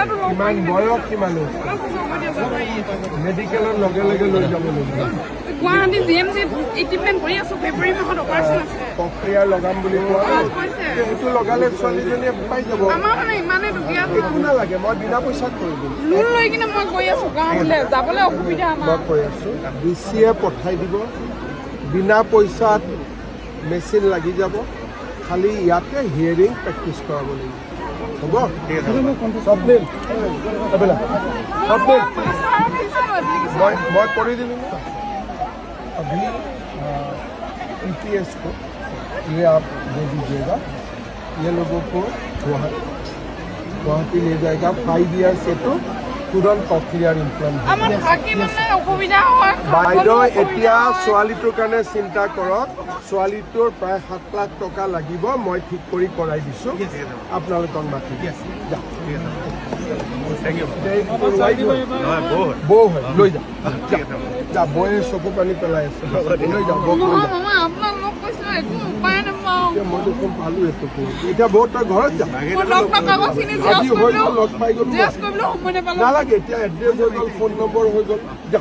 কিমান বয়স কিমান মেডিকেলৰ লগে লগে লৈ যাব লাগিব গুৱাহাটী জিএমচি ট্ৰিটমেণ্ট কৰি আছো ফেব্ৰুৱাৰী মাহত অপাৰেশ্যন আছে প্ৰক্ৰিয়া লগাম বুলি কোৱা সেইটো লগালে ছোৱালীজনীয়ে পাই যাব আমাৰ মানে ইমানেই দুখীয়া একো নালাগে মই বিনা পইচাত কৰি দিম লোন লৈ কিনে মই গৈ আছো গাঁৱলৈ যাবলৈ অসুবিধা মই আমাৰ কৈ আছোঁ DCয়ে পঠাই দিব বিনা পইচাত মেচিন লাগি যাব খালি ইয়াতে হিয়াৰিং প্ৰেক্টিচ কৰাব লাগিব হ'ব স্বপ্নিল मैं कर दूँगा अभी EPS को ये आप दे दीजिएगा ये लोगों को गुवाहाटी ले जाएगा 5 years से तो तुरंत कॉक्लियर इम्प्लांट বাইদেউ এতিয়া ছোৱালীটোৰ কাৰণে চিন্তা কৰক ছোৱালীটোৰ প্ৰায় 7 লাখ টকা লাগিব মই ঠিক কৰি কৰাই দিছোঁ আপোনালোকক মাতি বৌ হয় লৈ যা বৌয়ে চকু পানী পেলাই আছে লৈ যা বৌক লৈ যা মই দেখোন পালোঁ এইটো এতিয়া বৌ তই ঘৰত যা আজি হৈ গ'ল লগ পাই গ'লো নালাগে এতিয়া এড্ৰেছ হৈ গ'ল ফোন নম্বৰ হৈ গ'ল যা